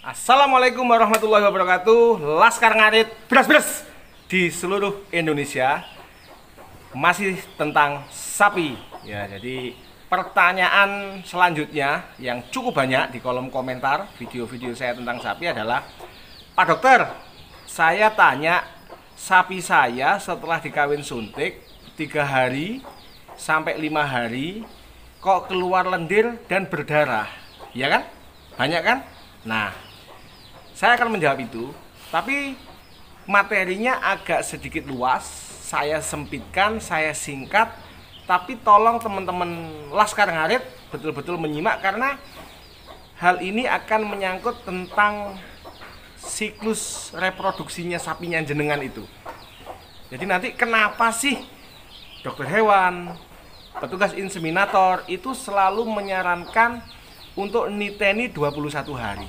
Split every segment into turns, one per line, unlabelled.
Assalamualaikum warahmatullahi wabarakatuh. Laskar Ngarit beras-beras di seluruh Indonesia. Masih tentang sapi. Ya, jadi pertanyaan selanjutnya yang cukup banyak di kolom komentar video-video saya tentang sapi adalah, Pak Dokter, saya tanya sapi saya setelah dikawin suntik 3 hari sampai 5 hari kok keluar lendir dan berdarah, ya kan? Banyak kan? Nah, saya akan menjawab itu, tapi materinya agak sedikit luas, saya sempitkan, saya singkat, tapi tolong teman-teman Laskar Ngarit betul-betul menyimak karena hal ini akan menyangkut tentang siklus reproduksinya sapinya jenengan itu. Jadi nanti kenapa sih dokter hewan, petugas inseminator itu selalu menyarankan untuk niteni 21 hari.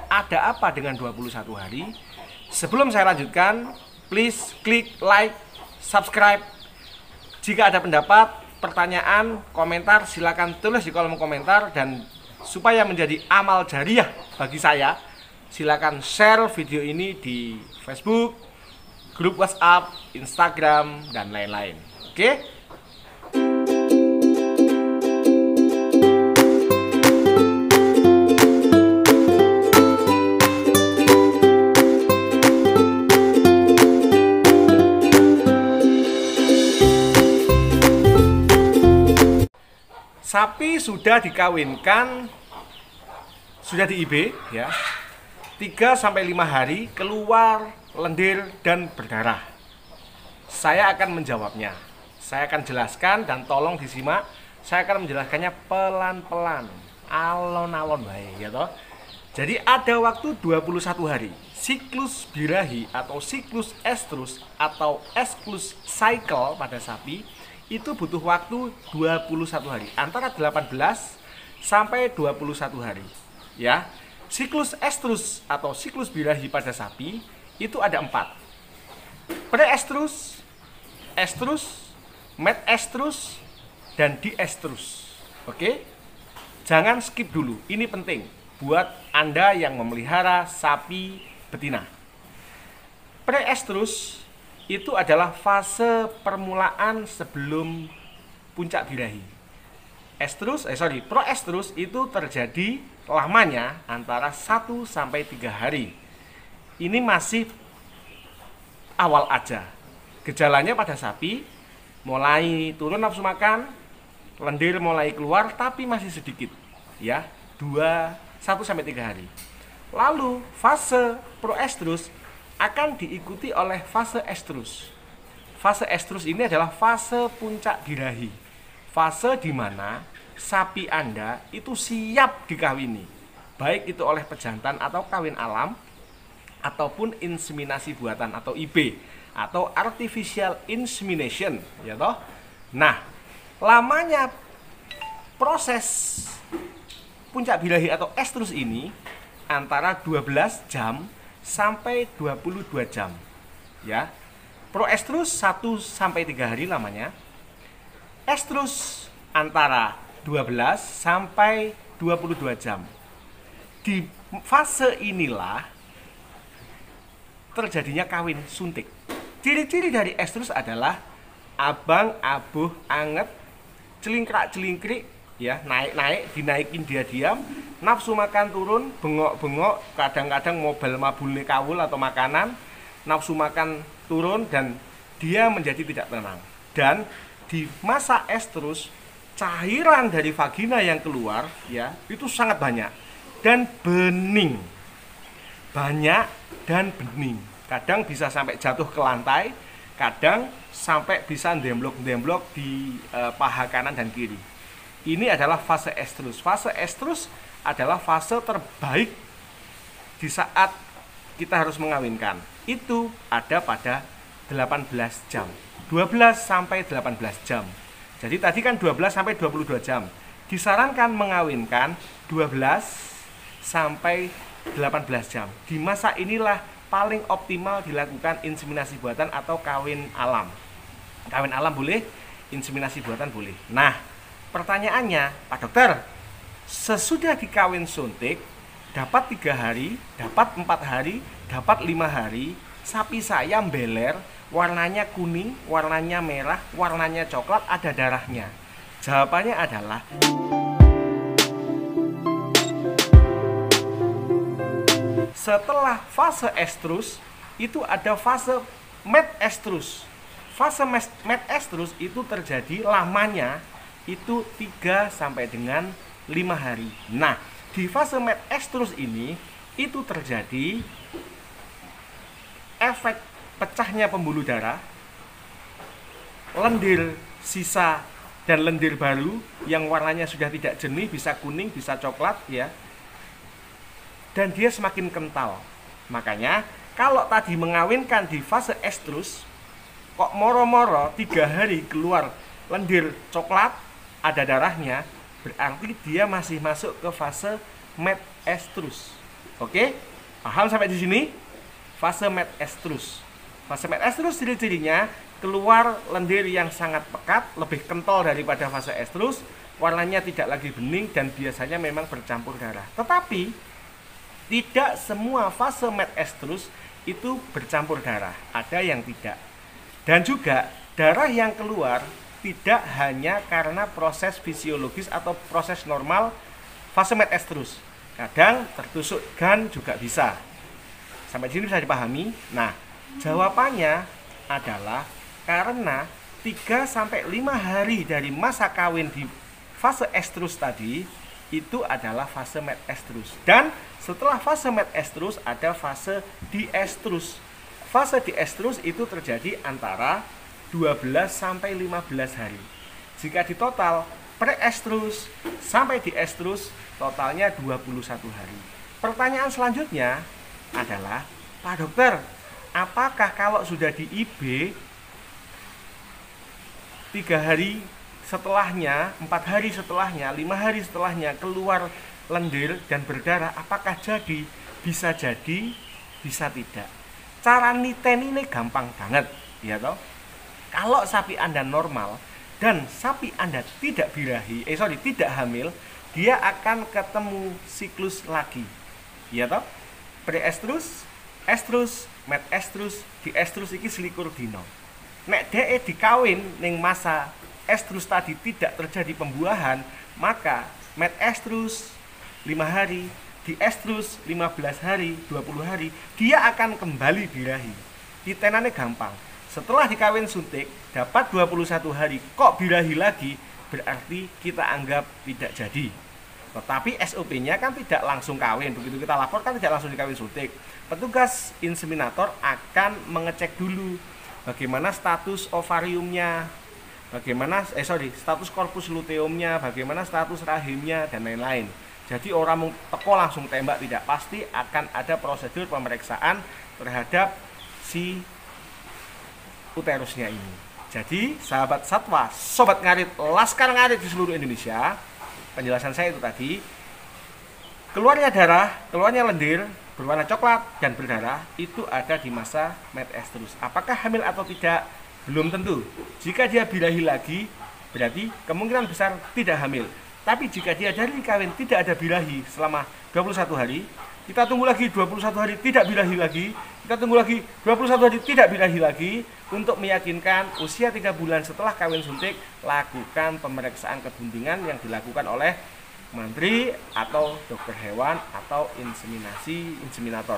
Ada apa dengan 21 hari? Sebelum saya lanjutkan, please klik like, subscribe. Jika ada pendapat, pertanyaan, komentar, silakan tulis di kolom komentar. Dan supaya menjadi amal jariah bagi saya, silakan share video ini di Facebook, grup WhatsApp, Instagram, dan lain-lain. Oke? Sapi sudah dikawinkan, sudah di IB ya, 3-5 hari keluar lendir dan berdarah. Saya akan menjawabnya. Saya akan jelaskan dan tolong disimak. Saya akan menjelaskannya pelan-pelan, alon-alon baik ya toh. Jadi ada waktu 21 hari. Siklus birahi atau siklus estrus atau exclusive cycle pada sapi itu butuh waktu 21 hari, antara 18 sampai 21 hari. Ya. Siklus estrus atau siklus birahi pada sapi itu ada 4. Preestrus, estrus, medestrus, dan diestrus. Oke? Jangan skip dulu. Ini penting buat Anda yang memelihara sapi betina. Preestrus itu adalah fase permulaan sebelum puncak birahi. Proestrus itu terjadi lamanya antara 1 sampai 3 hari. Ini masih awal aja. Gejalanya pada sapi mulai turun nafsu makan, lendir mulai keluar tapi masih sedikit. Ya, 1 sampai 3 hari. Lalu fase proestrus akan diikuti oleh fase estrus. Fase estrus ini adalah fase puncak birahi. Fase di mana sapi Anda itu siap dikawini. Baik itu oleh pejantan atau kawin alam ataupun inseminasi buatan atau IB atau artificial insemination, ya toh. Nah, lamanya proses puncak birahi atau estrus ini antara 12 jam sampai 22 jam. Ya. Proestrus 1 sampai 3 hari lamanya. Estrus antara 12 sampai 22 jam. Di fase inilah terjadinya kawin suntik. Ciri-ciri dari estrus adalah abang, abuh, anget, celingkrak-celingkrik, ya, naik-naik, dinaikin dia diam, nafsu makan turun, bengok-bengok, kadang-kadang mabul kawul atau makanan, nafsu makan turun dan dia menjadi tidak tenang. Dan di masa estrus, cairan dari vagina yang keluar ya, itu sangat banyak dan bening. Banyak dan bening. Kadang bisa sampai jatuh ke lantai, kadang sampai bisa ndemblok-ndemblok di paha kanan dan kiri. Ini adalah fase estrus. Fase estrus adalah fase terbaik di saat kita harus mengawinkan. Itu ada pada 18 jam. 12 sampai 18 jam. Jadi tadi kan 12 sampai 22 jam. Disarankan mengawinkan 12 sampai 18 jam. Di masa inilah paling optimal dilakukan inseminasi buatan atau kawin alam. Kawin alam boleh, inseminasi buatan boleh. Nah, pertanyaannya, Pak Dokter, sesudah dikawin suntik dapat 3 hari, dapat 4 hari, dapat 5 hari, sapi saya beler, warnanya kuning, warnanya merah, warnanya coklat, ada darahnya. Jawabannya adalah setelah fase estrus itu ada fase metestrus. Fase metestrus itu terjadi lamanya itu 3 sampai dengan 5 hari. Nah, di fase metestrus ini itu terjadi efek pecahnya pembuluh darah, lendir sisa dan lendir baru yang warnanya sudah tidak jernih, bisa kuning, bisa coklat ya. Dan dia semakin kental. Makanya kalau tadi mengawinkan di fase estrus, kok moro-moro 3 hari keluar lendir coklat, ada darahnya, berarti dia masih masuk ke fase metestrus. Oke? Paham sampai di sini? Fase metestrus. Fase metestrus ciri-cirinya keluar lendir yang sangat pekat, lebih kental daripada fase estrus, warnanya tidak lagi bening dan biasanya memang bercampur darah. Tetapi tidak semua fase metestrus itu bercampur darah, ada yang tidak. Dan juga darah yang keluar tidak hanya karena proses fisiologis atau proses normal fase metestrus. Kadang tertusuk gan juga bisa. Sampai sini bisa dipahami? Nah, jawabannya adalah karena 3 sampai 5 hari dari masa kawin di fase estrus tadi itu adalah fase metestrus. Dan setelah fase metestrus ada fase diestrus. Fase diestrus itu terjadi antara 12 sampai 15 hari. Jika ditotal preestrus sampai diestrus totalnya 21 hari. Pertanyaan selanjutnya adalah, Pak Dokter, apakah kalau sudah di IB 3 hari setelahnya, 4 hari setelahnya, 5 hari setelahnya keluar lendir dan berdarah, apakah jadi? Bisa jadi, bisa tidak. Cara niten ini gampang banget, ya toh. Kalau sapi Anda normal dan sapi Anda tidak tidak hamil, dia akan ketemu siklus lagi, ya toh. Preestrus, estrus, metestrus, diestrus iki selikur dino. Nek DE dikawin ning masa estrus tadi tidak terjadi pembuahan, maka metestrus 5 hari, diestrus 15 hari, 20 hari, dia akan kembali birahi. Titenannya gampang. Setelah dikawin suntik, dapat 21 hari, kok birahi lagi, berarti kita anggap tidak jadi. Tetapi SOP-nya kan tidak langsung kawin. Begitu kita lapor kan tidak langsung dikawin suntik. Petugas inseminator akan mengecek dulu bagaimana status ovariumnya, status korpus luteumnya, bagaimana status rahimnya dan lain-lain. Jadi orang mau teko langsung tembak tidak, pasti akan ada prosedur pemeriksaan terhadap si uterusnya ini. Jadi sahabat satwa, sobat ngarit, laskar ngarit di seluruh Indonesia, penjelasan saya itu tadi, keluarnya darah, keluarnya lendir berwarna coklat dan berdarah itu ada di masa metestrus. Apakah hamil atau tidak? Belum tentu. Jika dia birahi lagi, berarti kemungkinan besar tidak hamil. Tapi jika dia dari kawin tidak ada birahi selama 21 hari, kita tunggu lagi 21 hari tidak birahi lagi, kita tunggu lagi 21 hari tidak birahi lagi, untuk meyakinkan usia 3 bulan setelah kawin suntik, lakukan pemeriksaan kebuntingan yang dilakukan oleh mantri atau dokter hewan atau inseminator.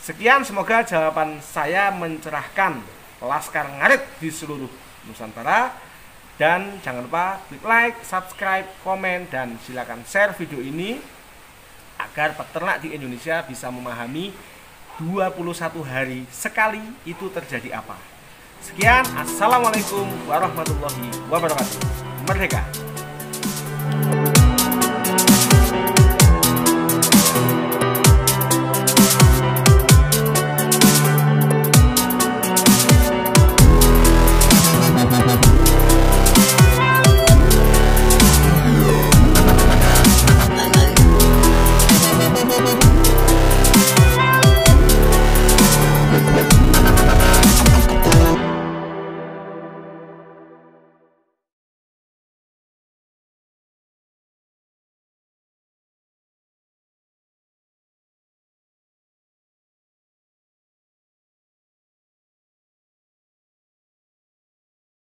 Sekian, semoga jawaban saya mencerahkan laskar ngarit di seluruh Nusantara. Dan jangan lupa klik like, subscribe, komen, dan silakan share video ini agar peternak di Indonesia bisa memahami 21 hari sekali itu terjadi apa. Sekian, assalamualaikum warahmatullahi wabarakatuh. Merdeka!